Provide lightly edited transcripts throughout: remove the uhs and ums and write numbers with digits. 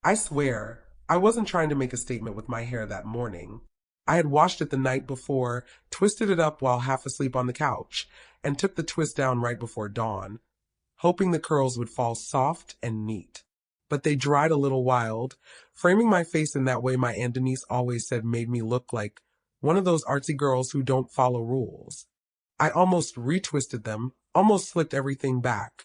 I swear, I wasn't trying to make a statement with my hair that morning. I had washed it the night before, twisted it up while half asleep on the couch, and took the twist down right before dawn, hoping the curls would fall soft and neat. But they dried a little wild. Framing my face in that way my Aunt Denise always said made me look like one of those artsy girls who don't follow rules. I almost retwisted them, almost slicked everything back,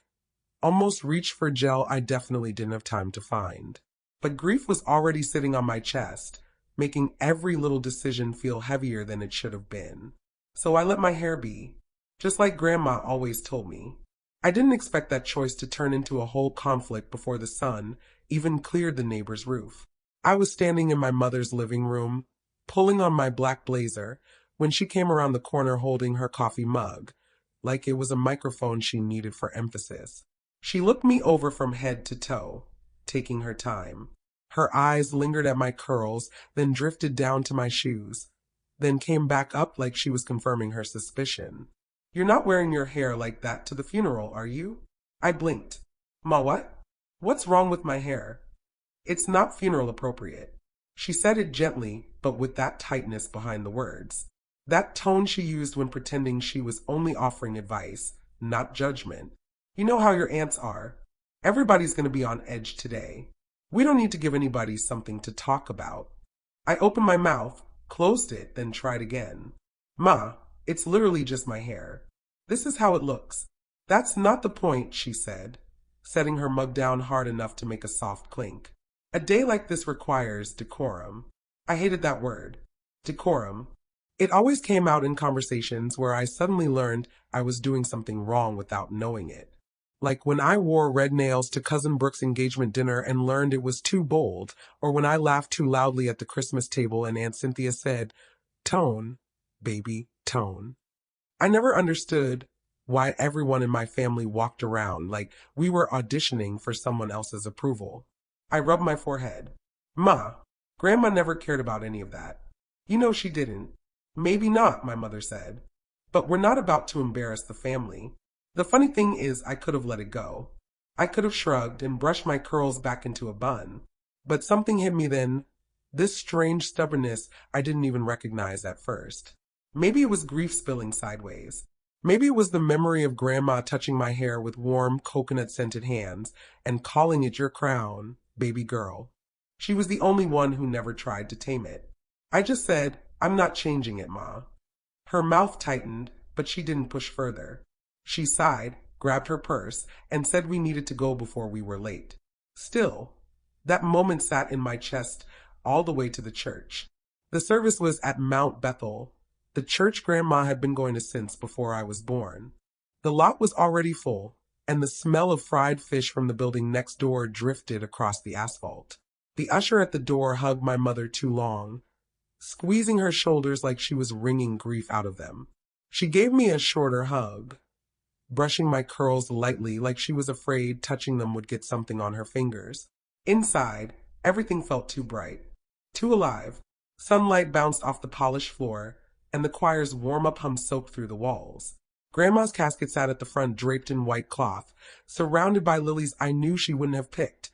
almost reached for gel I definitely didn't have time to find. But grief was already sitting on my chest, making every little decision feel heavier than it should have been. So I let my hair be, just like Grandma always told me. I didn't expect that choice to turn into a whole conflict before the sun even cleared the neighbor's roof. I was standing in my mother's living room, pulling on my black blazer, when she came around the corner holding her coffee mug, like it was a microphone she needed for emphasis. She looked me over from head to toe, taking her time. Her eyes lingered at my curls, then drifted down to my shoes, then came back up like she was confirming her suspicion. "You're not wearing your hair like that to the funeral, are you?" I blinked. "Ma, what? What's wrong with my hair?" "It's not funeral appropriate." She said it gently, but with that tightness behind the words. That tone she used when pretending she was only offering advice, not judgment. "You know how your aunts are. Everybody's going to be on edge today. We don't need to give anybody something to talk about." I opened my mouth, closed it, then tried again. "Ma, it's literally just my hair. This is how it looks." "That's not the point," she said, setting her mug down hard enough to make a soft clink. "A day like this requires decorum." I hated that word. Decorum. It always came out in conversations where I suddenly learned I was doing something wrong without knowing it. Like when I wore red nails to Cousin Brooke's engagement dinner and learned it was too bold, or when I laughed too loudly at the Christmas table and Aunt Cynthia said, "Tone, baby, tone." I never understood why everyone in my family walked around like we were auditioning for someone else's approval. I rubbed my forehead. "Ma, Grandma never cared about any of that." "You know she didn't." "Maybe not," my mother said. "But we're not about to embarrass the family." The funny thing is I could have let it go. I could have shrugged and brushed my curls back into a bun. But something hit me then, this strange stubbornness I didn't even recognize at first. Maybe it was grief spilling sideways. Maybe it was the memory of Grandma touching my hair with warm, coconut-scented hands and calling it your crown, baby girl. She was the only one who never tried to tame it. I just said, "I'm not changing it, Ma." Her mouth tightened, but she didn't push further. She sighed, grabbed her purse, and said we needed to go before we were late. Still, that moment sat in my chest all the way to the church. The service was at Mount Bethel, the church Grandma had been going to since before I was born. The lot was already full, and the smell of fried fish from the building next door drifted across the asphalt. The usher at the door hugged my mother too long, squeezing her shoulders like she was wringing grief out of them. She gave me a shorter hug, brushing my curls lightly like she was afraid touching them would get something on her fingers. Inside, everything felt too bright, too alive. Sunlight bounced off the polished floor, and the choir's warm-up hum soaked through the walls. Grandma's casket sat at the front draped in white cloth, surrounded by lilies I knew she wouldn't have picked.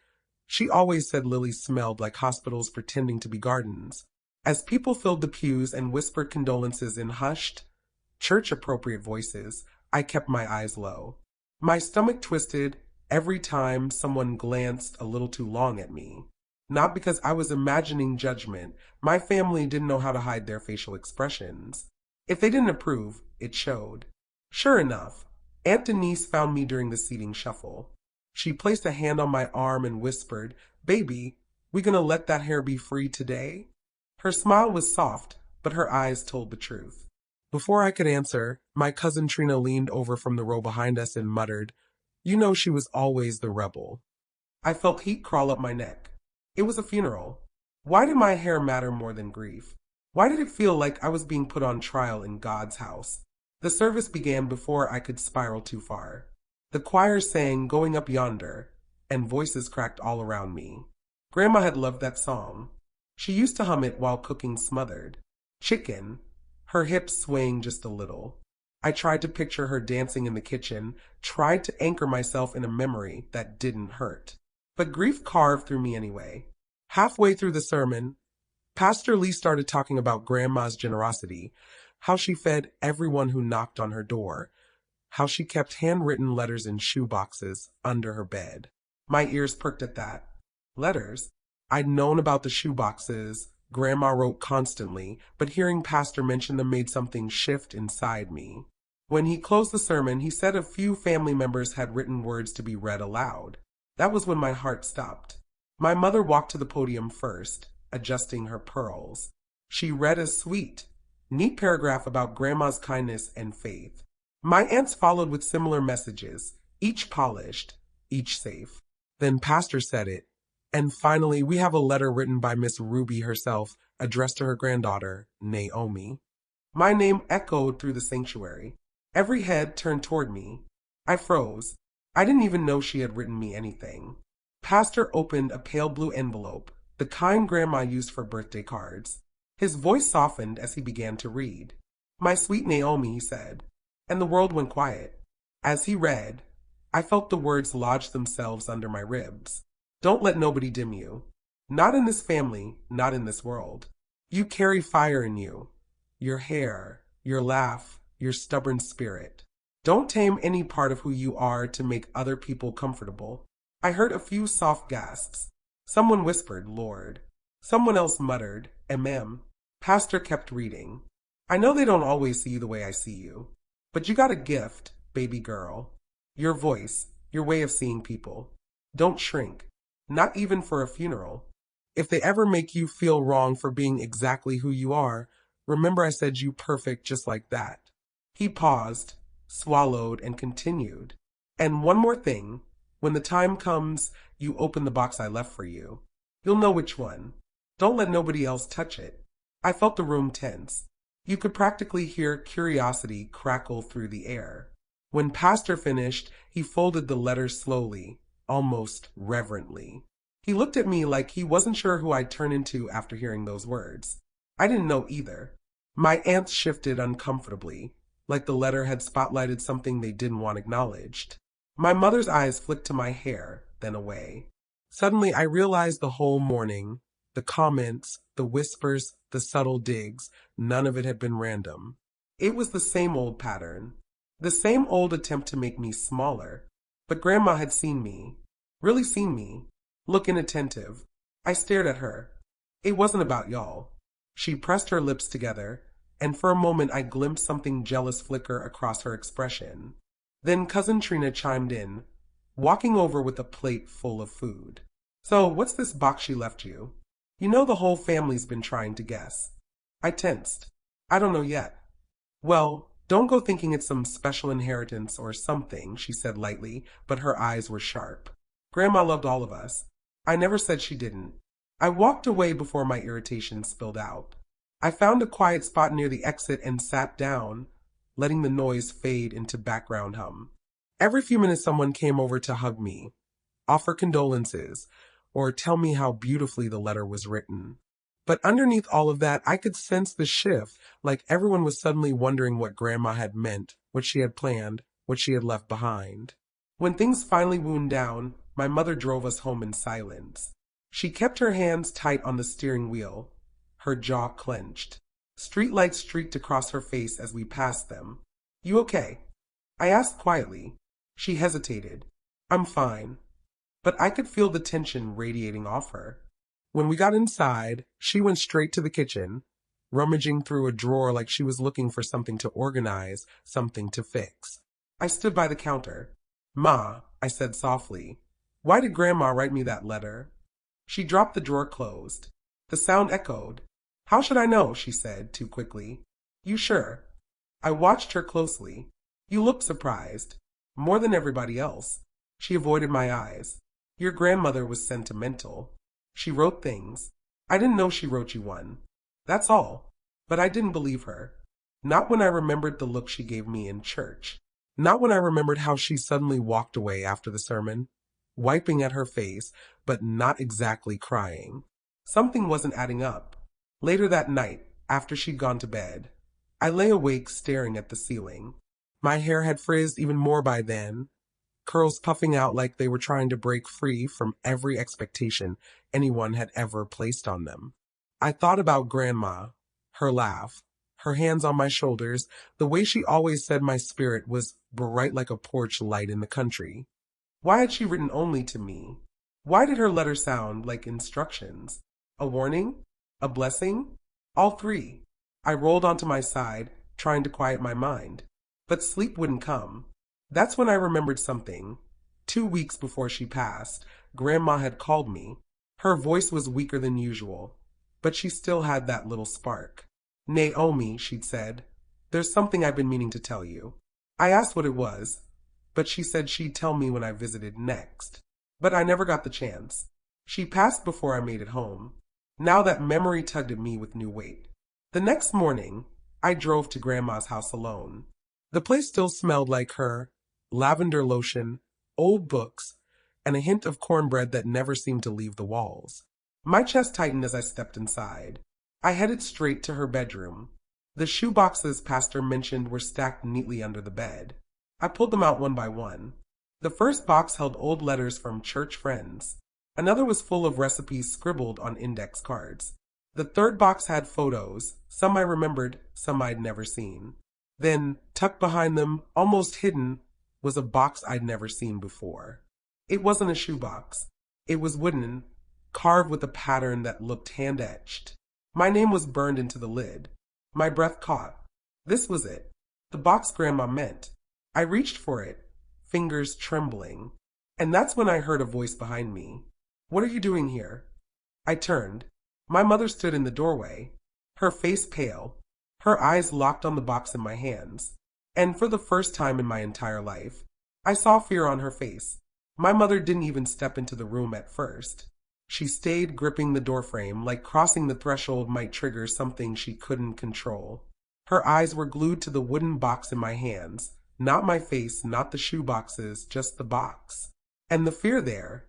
She always said lilies smelled like hospitals pretending to be gardens. As people filled the pews and whispered condolences in hushed, church-appropriate voices, I kept my eyes low. My stomach twisted every time someone glanced a little too long at me. Not because I was imagining judgment. My family didn't know how to hide their facial expressions. If they didn't approve, it showed. Sure enough, Aunt Denise found me during the seating shuffle. She placed a hand on my arm and whispered, "Baby, we gonna let that hair be free today?" Her smile was soft, but her eyes told the truth. Before I could answer, my cousin Trina leaned over from the row behind us and muttered, "You know she was always the rebel." I felt heat crawl up my neck. It was a funeral. Why did my hair matter more than grief? Why did it feel like I was being put on trial in God's house? The service began before I could spiral too far. The choir sang "Going Up Yonder," and voices cracked all around me. Grandma had loved that song. She used to hum it while cooking smothered chicken, her hips swaying just a little. I tried to picture her dancing in the kitchen, tried to anchor myself in a memory that didn't hurt. But grief carved through me anyway. Halfway through the sermon, Pastor Lee started talking about Grandma's generosity, how she fed everyone who knocked on her door, how she kept handwritten letters in shoeboxes under her bed. My ears perked at that. Letters? I'd known about the shoeboxes Grandma wrote constantly, but hearing Pastor mention them made something shift inside me. When he closed the sermon, he said a few family members had written words to be read aloud. That was when my heart stopped. My mother walked to the podium first, adjusting her pearls. She read a sweet, neat paragraph about Grandma's kindness and faith. My aunts followed with similar messages, each polished, each safe. Then Pastor said it. And finally, we have a letter written by Miss Ruby herself, addressed to her granddaughter, Naomi. My name echoed through the sanctuary. Every head turned toward me. I froze. I didn't even know she had written me anything. Pastor opened a pale blue envelope, the kind Grandma used for birthday cards. His voice softened as he began to read. "My sweet Naomi," he said, and the world went quiet. As he read, I felt the words lodge themselves under my ribs. Don't let nobody dim you. Not in this family, not in this world. You carry fire in you. Your hair, your laugh, your stubborn spirit. Don't tame any part of who you are to make other people comfortable. I heard a few soft gasps. Someone whispered, "Lord." Someone else muttered, "Amen." Pastor kept reading. "I know they don't always see you the way I see you, but you got a gift, baby girl. Your voice, your way of seeing people. Don't shrink, not even for a funeral. If they ever make you feel wrong for being exactly who you are, remember I said you perfect just like that." He paused, swallowed, and continued. "And one more thing. When the time comes, you open the box I left for you. You'll know which one. Don't let nobody else touch it." I felt the room tense. You could practically hear curiosity crackle through the air. When Pastor finished, he folded the letter slowly, almost reverently. He looked at me like he wasn't sure who I'd turn into after hearing those words. I didn't know either. My aunts shifted uncomfortably, like the letter had spotlighted something they didn't want acknowledged. My mother's eyes flicked to my hair, then away. Suddenly I realized the whole morning, the comments, the whispers, the subtle digs, none of it had been random. It was the same old pattern, the same old attempt to make me smaller. But Grandma had seen me, really seen me, look inattentive. I stared at her. It wasn't about y'all. She pressed her lips together, and for a moment I glimpsed something jealous flicker across her expression. Then Cousin Trina chimed in, walking over with a plate full of food. "So, what's this box she left you? You know the whole family's been trying to guess." I tensed. "I don't know yet." "Well, don't go thinking it's some special inheritance or something," she said lightly, but her eyes were sharp. "Grandma loved all of us. I never said she didn't." I walked away before my irritation spilled out. I found a quiet spot near the exit and sat down, letting the noise fade into background hum. Every few minutes someone came over to hug me, offer condolences, or tell me how beautifully the letter was written. But underneath all of that, I could sense the shift, like everyone was suddenly wondering what Grandma had meant, what she had planned, what she had left behind. When things finally wound down, my mother drove us home in silence. She kept her hands tight on the steering wheel, her jaw clenched. Streetlights streaked across her face as we passed them. "You okay?" I asked quietly. She hesitated. "I'm fine." But I could feel the tension radiating off her. When we got inside, she went straight to the kitchen, rummaging through a drawer like she was looking for something to organize, something to fix. I stood by the counter. "Ma," I said softly, "why did Grandma write me that letter?" She dropped the drawer closed. The sound echoed. "How should I know?" she said, too quickly. "You sure?" I watched her closely. "You looked surprised. More than everybody else." She avoided my eyes. "Your grandmother was sentimental. She wrote things. I didn't know she wrote you one. That's all." But I didn't believe her. Not when I remembered the look she gave me in church. Not when I remembered how she suddenly walked away after the sermon, wiping at her face, but not exactly crying. Something wasn't adding up. Later that night, after she'd gone to bed, I lay awake staring at the ceiling. My hair had frizzed even more by then, curls puffing out like they were trying to break free from every expectation anyone had ever placed on them. I thought about Grandma, her laugh, her hands on my shoulders, the way she always said my spirit was bright like a porch light in the country. Why had she written only to me? Why did her letter sound like instructions? A warning? A blessing? All three. I rolled onto my side, trying to quiet my mind. But sleep wouldn't come. That's when I remembered something. 2 weeks before she passed, Grandma had called me. Her voice was weaker than usual, but she still had that little spark. "Naomi," she'd said, "there's something I've been meaning to tell you." I asked what it was, but she said she'd tell me when I visited next. But I never got the chance. She passed before I made it home. Now that memory tugged at me with new weight. The next morning, I drove to Grandma's house alone. The place still smelled like her, lavender lotion, old books, and a hint of cornbread that never seemed to leave the walls. My chest tightened as I stepped inside. I headed straight to her bedroom. The shoeboxes Pastor mentioned were stacked neatly under the bed. I pulled them out one by one. The first box held old letters from church friends. Another was full of recipes scribbled on index cards. The third box had photos, some I remembered, some I'd never seen. Then, tucked behind them, almost hidden, was a box I'd never seen before. It wasn't a shoebox. It was wooden, carved with a pattern that looked hand-etched. My name was burned into the lid. My breath caught. This was it. The box Grandma meant. I reached for it, fingers trembling. And that's when I heard a voice behind me. "What are you doing here?" I turned. My mother stood in the doorway, her face pale, her eyes locked on the box in my hands. And for the first time in my entire life, I saw fear on her face. My mother didn't even step into the room at first. She stayed gripping the doorframe, like crossing the threshold might trigger something she couldn't control. Her eyes were glued to the wooden box in my hands, not my face, not the shoe boxes, just the box. And the fear there,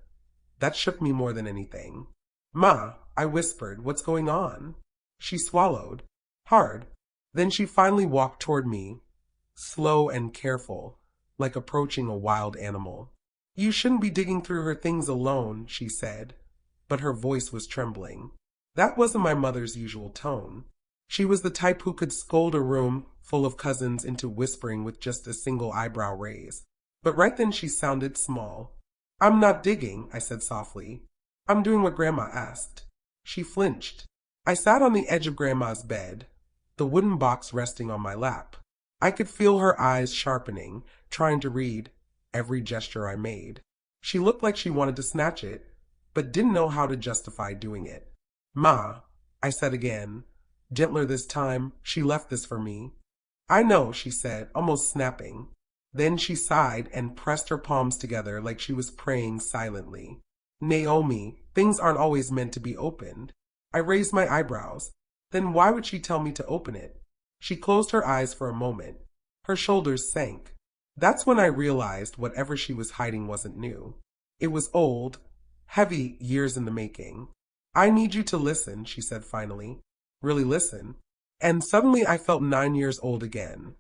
that shook me more than anything. "Ma," I whispered, "what's going on?" She swallowed, hard. Then she finally walked toward me, slow and careful, like approaching a wild animal. "You shouldn't be digging through her things alone," she said, but her voice was trembling. That wasn't my mother's usual tone. She was the type who could scold a room full of cousins into whispering with just a single eyebrow raise. But right then she sounded small. "I'm not digging," I said softly. "I'm doing what Grandma asked." She flinched. I sat on the edge of Grandma's bed, the wooden box resting on my lap. I could feel her eyes sharpening, trying to read every gesture I made. She looked like she wanted to snatch it, but didn't know how to justify doing it. "Ma," I said again, gentler this time. "She left this for me." "I know," she said, almost snapping. Then she sighed and pressed her palms together like she was praying silently. "Naomi, things aren't always meant to be opened." I raised my eyebrows. Then why would she tell me to open it? She closed her eyes for a moment. Her shoulders sank. That's when I realized whatever she was hiding wasn't new. It was old, heavy, years in the making. "I need you to listen," she said finally. "Really listen." And suddenly I felt 9 years old again,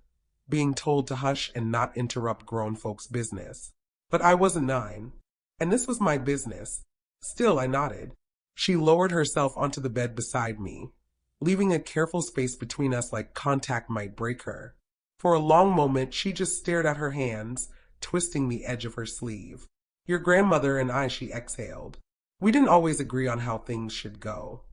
being told to hush and not interrupt grown folks' business. But I wasn't 9, and this was my business. Still, I nodded. She lowered herself onto the bed beside me, leaving a careful space between us like contact might break her. For a long moment, she just stared at her hands, twisting the edge of her sleeve. "Your grandmother and I," she exhaled. "We didn't always agree on how things should go."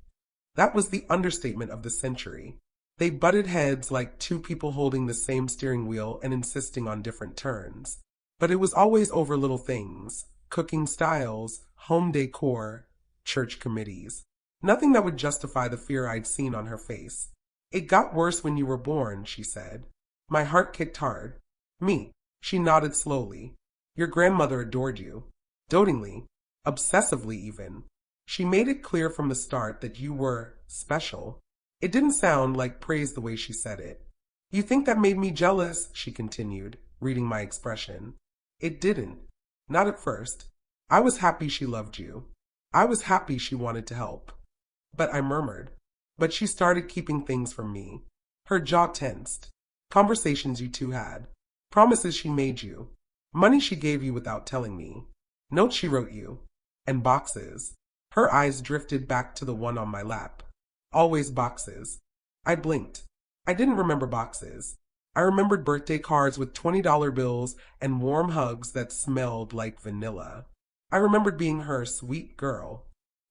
That was the understatement of the century. They butted heads like two people holding the same steering wheel and insisting on different turns. But it was always over little things: cooking styles, home decor, church committees. Nothing that would justify the fear I'd seen on her face. "It got worse when you were born," she said. My heart kicked hard. "Me?" She nodded slowly. "Your grandmother adored you. Dotingly. Obsessively even. She made it clear from the start that you were special." It didn't sound like praise the way she said it. "You think that made me jealous?" she continued, reading my expression. "It didn't. Not at first. I was happy she loved you. I was happy she wanted to help." But I murmured. "But she started keeping things from me." Her jaw tensed. "Conversations you two had. Promises she made you. Money she gave you without telling me. Notes she wrote you. And boxes. Her eyes drifted back to the one on my lap. Always boxes. I blinked. I didn't remember boxes. I remembered birthday cards with $20 bills and warm hugs that smelled like vanilla. I remembered being her sweet girl.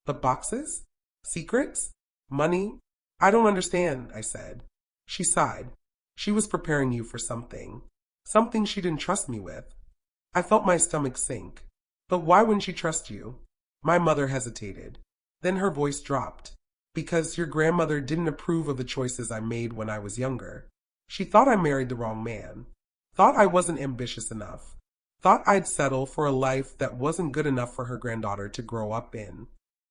But boxes? Secrets? Money? I don't understand, I said. She sighed. She was preparing you for something. Something she didn't trust me with. I felt my stomach sink. But why wouldn't she trust you? My mother hesitated. Then her voice dropped. Because your grandmother didn't approve of the choices I made when I was younger. She thought I married the wrong man. Thought I wasn't ambitious enough. Thought I'd settle for a life that wasn't good enough for her granddaughter to grow up in.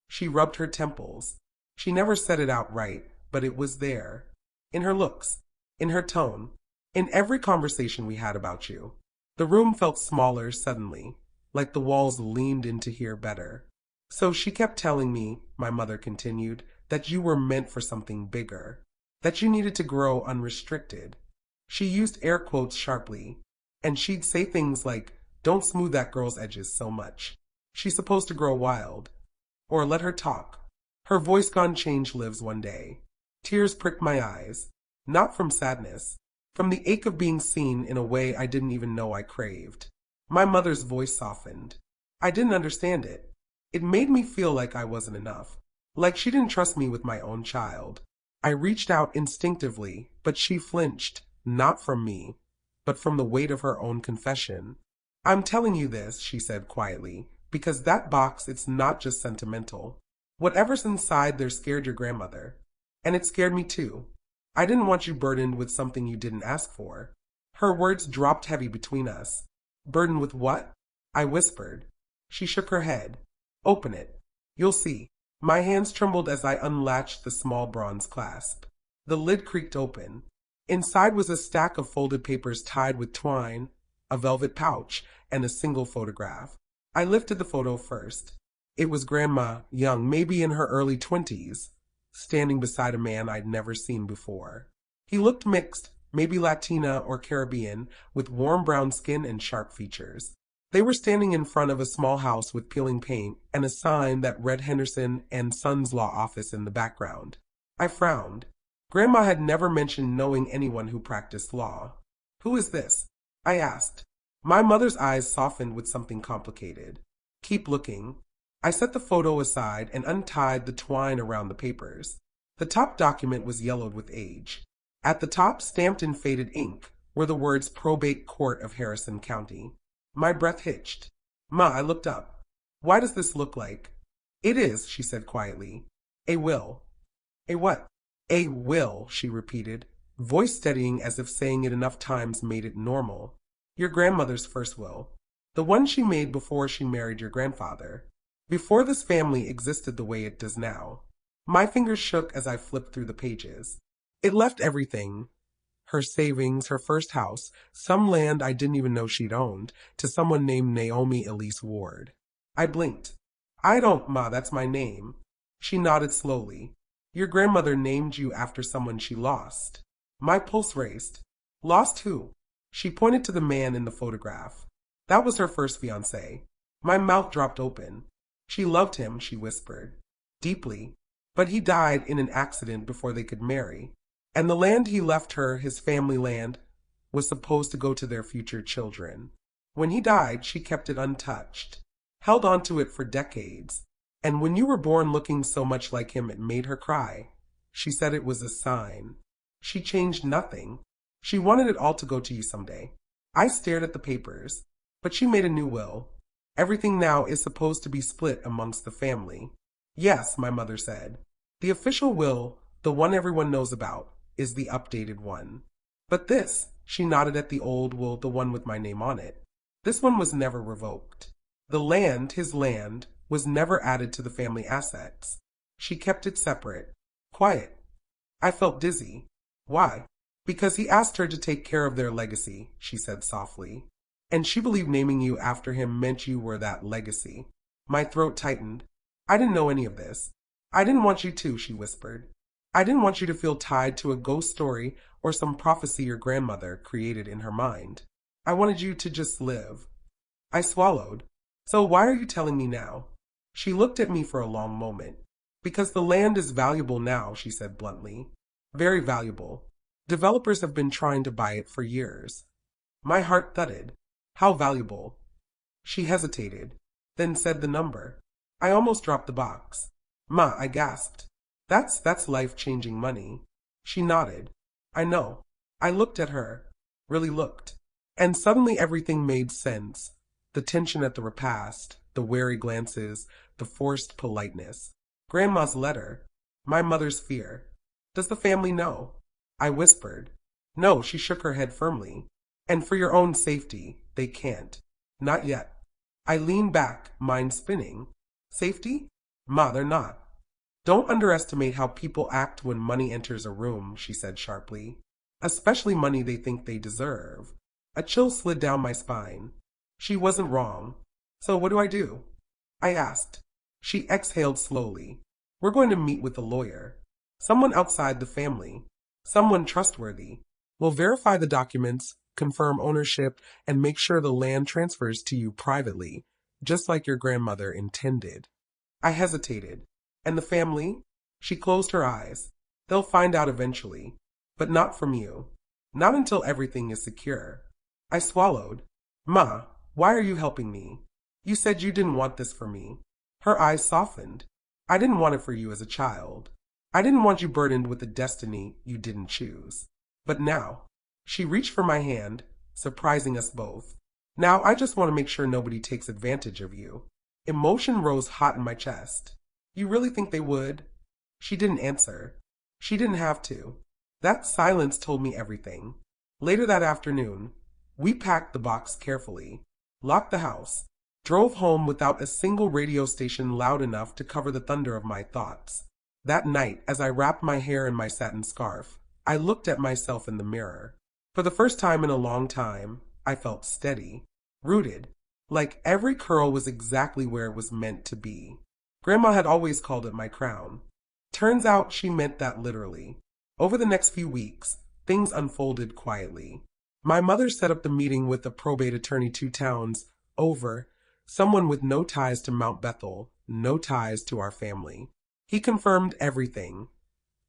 She rubbed her temples. She never said it outright, but it was there. In her looks, in her tone, in every conversation we had about you. The room felt smaller suddenly, like the walls leaned in to hear better. So she kept telling me, my mother continued, that you were meant for something bigger, that you needed to grow unrestricted. She used air quotes sharply, and she'd say things like, don't smooth that girl's edges so much. She's supposed to grow wild. Or let her talk. Her voice gone change lives one day. Tears pricked my eyes, not from sadness, from the ache of being seen in a way I didn't even know I craved. My mother's voice softened. I didn't understand it. It made me feel like I wasn't enough, like she didn't trust me with my own child. I reached out instinctively, but she flinched, not from me, but from the weight of her own confession. I'm telling you this, she said quietly, because that box, it's not just sentimental. Whatever's inside there scared your grandmother. And it scared me too. I didn't want you burdened with something you didn't ask for. Her words dropped heavy between us. Burdened with what? I whispered. She shook her head. Open it. You'll see. My hands trembled as I unlatched the small bronze clasp. The lid creaked open. Inside was a stack of folded papers tied with twine, a velvet pouch, and a single photograph. I lifted the photo first. It was Grandma, young, maybe in her early 20s, standing beside a man I'd never seen before. He looked mixed, maybe Latina or Caribbean, with warm brown skin and sharp features. They were standing in front of a small house with peeling paint and a sign that read Henderson and Sons Law Office in the background. I frowned. Grandma had never mentioned knowing anyone who practiced law. Who is this? I asked. My mother's eyes softened with something complicated. Keep looking. I set the photo aside and untied the twine around the papers. The top document was yellowed with age. At the top, stamped in faded ink, were the words Probate Court of Harrison County. My breath hitched. Ma, I looked up. Why does this look like? It is, she said quietly. A will. A what? A will, she repeated, voice steadying as if saying it enough times made it normal. Your grandmother's first will. The one she made before she married your grandfather. Before this family existed the way it does now. My fingers shook as I flipped through the pages. It left everything. Her savings, her first house, some land I didn't even know she'd owned, to someone named Naomi Elise Ward. I blinked. I don't, Ma, that's my name. She nodded slowly. Your grandmother named you after someone she lost. My pulse raced. Lost who? She pointed to the man in the photograph. That was her first fiancé. My mouth dropped open. She loved him, she whispered. Deeply. But he died in an accident before they could marry. And the land he left her, his family land, was supposed to go to their future children. When he died, she kept it untouched, held on to it for decades. And when you were born looking so much like him, it made her cry. She said it was a sign. She changed nothing. She wanted it all to go to you someday. I stared at the papers, but she made a new will. Everything now is supposed to be split amongst the family. Yes, my mother said. The official will, the one everyone knows about, is the updated one. But this, she nodded at the old will, the one with my name on it. This one was never revoked. The land, his land, was never added to the family assets. She kept it separate. Quiet. I felt dizzy. Why? Because he asked her to take care of their legacy, she said softly. And she believed naming you after him meant you were that legacy. My throat tightened. I didn't know any of this. I didn't want you to, she whispered. I didn't want you to feel tied to a ghost story or some prophecy your grandmother created in her mind. I wanted you to just live. I swallowed. So why are you telling me now? She looked at me for a long moment. Because the land is valuable now, she said bluntly. Very valuable. Developers have been trying to buy it for years. My heart thudded. How valuable? She hesitated, then said the number. I almost dropped the box. Ma, I gasped. That's life-changing money. She nodded. I know. I looked at her. Really looked. And suddenly everything made sense. The tension at the repast, the wary glances, the forced politeness. Grandma's letter. My mother's fear. Does the family know? I whispered. No, she shook her head firmly. And for your own safety, they can't. Not yet. I leaned back, mind spinning. Safety? Ma, they're not. Don't underestimate how people act when money enters a room, she said sharply. Especially money they think they deserve. A chill slid down my spine. She wasn't wrong. So what do I do? I asked. She exhaled slowly. We're going to meet with a lawyer. Someone outside the family. Someone trustworthy. We'll verify the documents, confirm ownership, and make sure the land transfers to you privately, just like your grandmother intended. I hesitated. And the family? She closed her eyes. They'll find out eventually. But not from you. Not until everything is secure. I swallowed. Ma, why are you helping me? You said you didn't want this for me. Her eyes softened. I didn't want it for you as a child. I didn't want you burdened with a destiny you didn't choose. But now, she reached for my hand, surprising us both. Now I just want to make sure nobody takes advantage of you. Emotion rose hot in my chest. You really think they would? She didn't answer. She didn't have to. That silence told me everything. Later that afternoon, we packed the box carefully, locked the house, drove home without a single radio station loud enough to cover the thunder of my thoughts. That night, as I wrapped my hair in my satin scarf, I looked at myself in the mirror. For the first time in a long time, I felt steady, rooted, like every curl was exactly where it was meant to be. Grandma had always called it my crown. Turns out she meant that literally. Over the next few weeks, things unfolded quietly. My mother set up the meeting with the probate attorney 2 towns over, someone with no ties to Mount Bethel, no ties to our family. He confirmed everything,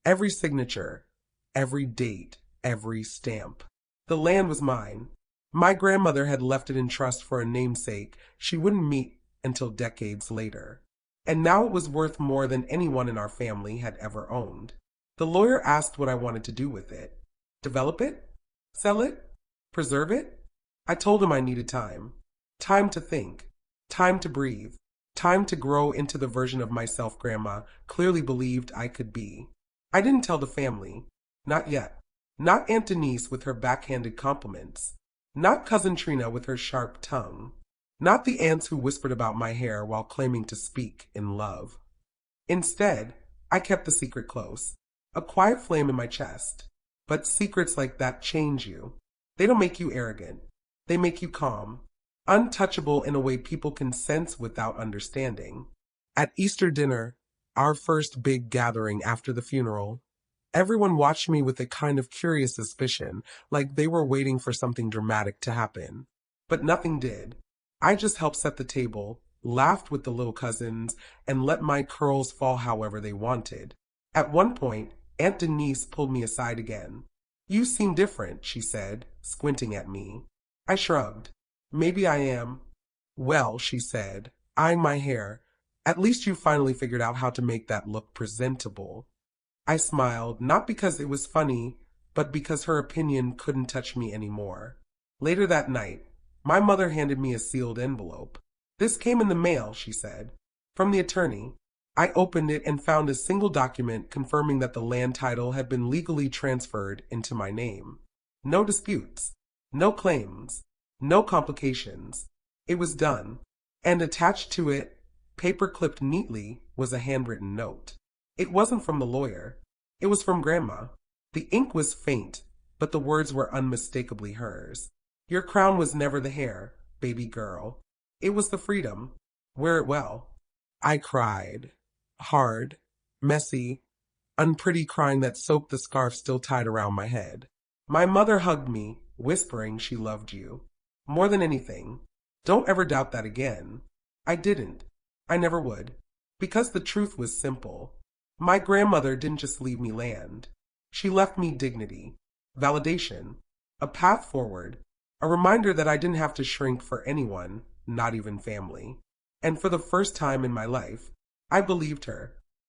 every signature, every date, every stamp. The land was mine. My grandmother had left it in trust for a namesake she wouldn't meet until decades later. And now it was worth more than anyone in our family had ever owned. The lawyer asked what I wanted to do with it. Develop it? Sell it? Preserve it? I told him I needed time. Time to think. Time to breathe. Time to grow into the version of myself Grandma clearly believed I could be. I didn't tell the family. Not yet. Not Aunt Denise with her backhanded compliments. Not Cousin Trina with her sharp tongue. Not the aunts who whispered about my hair while claiming to speak in love. Instead, I kept the secret close. A quiet flame in my chest. But secrets like that change you. They don't make you arrogant. They make you calm. Untouchable in a way people can sense without understanding. At Easter dinner, our first big gathering after the funeral, everyone watched me with a kind of curious suspicion, like they were waiting for something dramatic to happen. But nothing did. I just helped set the table, laughed with the little cousins, and let my curls fall however they wanted. At one point, Aunt Denise pulled me aside again. You seem different, she said, squinting at me. I shrugged. Maybe I am. Well, she said, eyeing my hair, at least you finally figured out how to make that look presentable. I smiled, not because it was funny, but because her opinion couldn't touch me anymore. Later that night, my mother handed me a sealed envelope. This came in the mail, she said, from the attorney. I opened it and found a single document confirming that the land title had been legally transferred into my name. No disputes, no claims, no complications. It was done, and attached to it, paper clipped neatly, was a handwritten note. It wasn't from the lawyer. It was from Grandma. The ink was faint, but the words were unmistakably hers. Your crown was never the hair, baby girl. It was the freedom. Wear it well. I cried. Hard, messy, unpretty crying that soaked the scarf still tied around my head. My mother hugged me, whispering she loved you. More than anything. Don't ever doubt that again. I didn't. I never would. Because the truth was simple. My grandmother didn't just leave me land. She left me dignity, validation, a path forward, a reminder that I didn't have to shrink for anyone, not even family. And for the first time in my life, I believed her.